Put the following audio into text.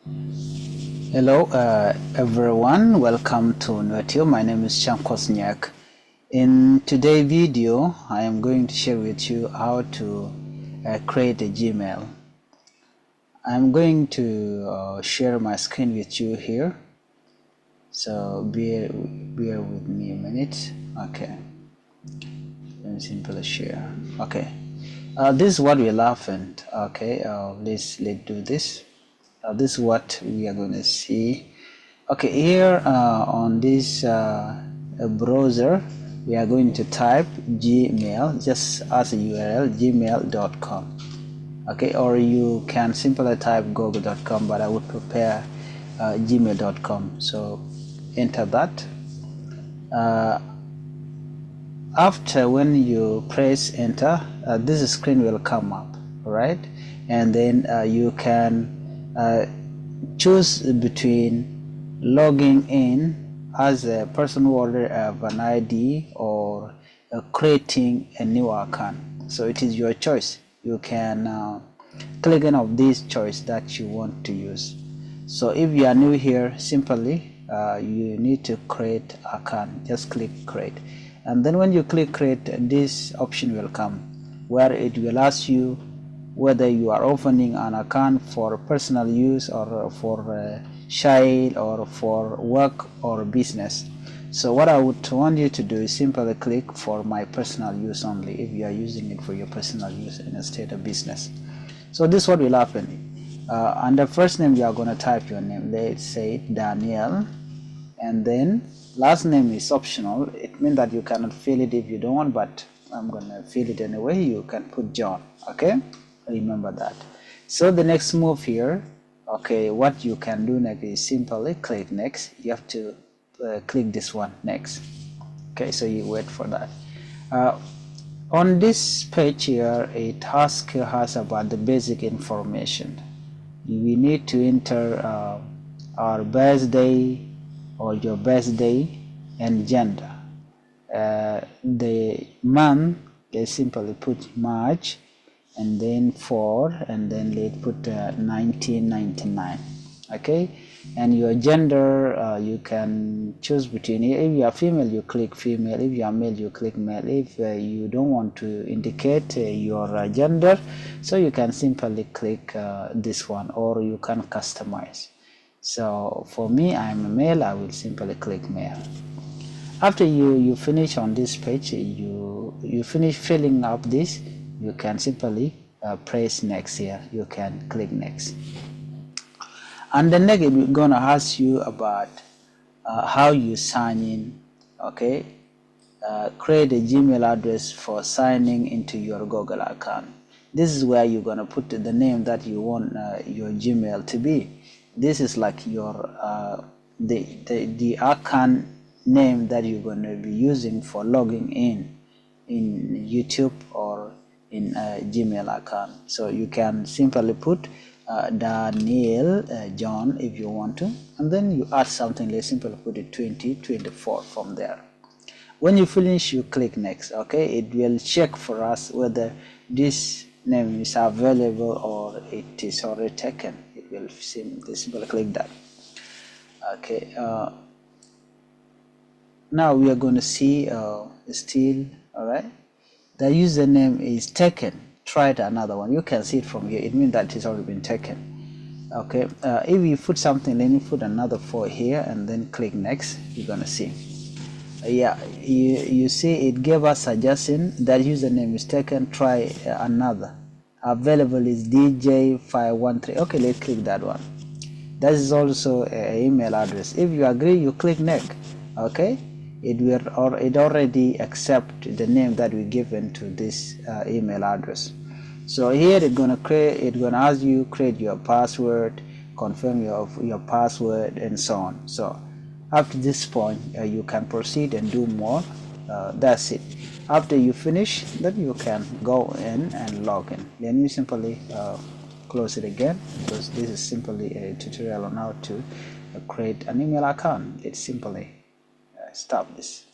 Hello everyone, welcome to Nuer Tube. My name is Kosnyak. In today's video I am going to share with you how to create a Gmail. I'm going to share my screen with you here, so bear with me a minute. Okay, and simply share. Okay, this is what we're laughing. Okay, let's do this. This is what we are going to see. Okay, here on this browser we are going to type Gmail just as a URL, gmail.com. okay, or you can simply type google.com, but I would prepare gmail.com. so enter that. After when you press enter, this screen will come up, right? And then you can choose between logging in as a person who already have an ID or creating a new account. So it is your choice. You can click any of these choice that you want to use. So if you are new here, simply you need to create account. Just click create, and then when you click create, this option will come where it will ask you whether you are opening an account for personal use or for child or for work or business. So what I would want you to do is simply click for my personal use only if you are using it for your personal use instead of business. So this is what will happen. Under first name you are going to type your name. Let's say Daniel, and then last name is optional. It means that you cannot fill it if you don't want, but I'm going to fill it anyway. You can put John. Okay, remember that. So the next move here, okay, what you can do next is simply click next. You have to click this one, next. Okay, so you wait for that. On this page here, it asks us about the basic information. We need to enter our birthday or your birthday and gender. The month, they simply put March, and then 4, and then let's put 1999. okay, and your gender, you can choose between. If you are female, you click female. If you are male, you click male. If you don't want to indicate your gender, so you can simply click this one, or you can customize. So for me, I'm a male, I will simply click male. After you finish on this page, you finish filling up this, you can simply press next here. You can click next, and the next we're gonna ask you about how you sign in. Okay, create a Gmail address for signing into your Google account. This is where you're gonna put the name that you want your Gmail to be. This is like your the account name that you're going to be using for logging in YouTube or in a Gmail account. So you can simply put Daniel John if you want to, and then you add something. Let's simply put it 2024 from there. When you finish, you click next. Okay, it will check for us whether this name is available or it is already taken. It will simply click that. Okay, now we are going to see still, all right, the username is taken. Try it another one. You can see it from here. It means that it's already been taken. Okay, if you put something, then you put another 4 here, and then click next. You're gonna see yeah, you see it gave us suggestion that username is taken. Try another. Available is DJ513. okay, let's click that one. That is also an email address. If you agree, you click next. Okay, it will, or it already accept the name that we given to this email address. So here it's gonna ask you create your password, confirm your password, and so on. So after this point, you can proceed and do more. That's it. After you finish, then you can go in and log in. Then you simply close it again, because this is simply a tutorial on how to create an email account. It's simply stop this.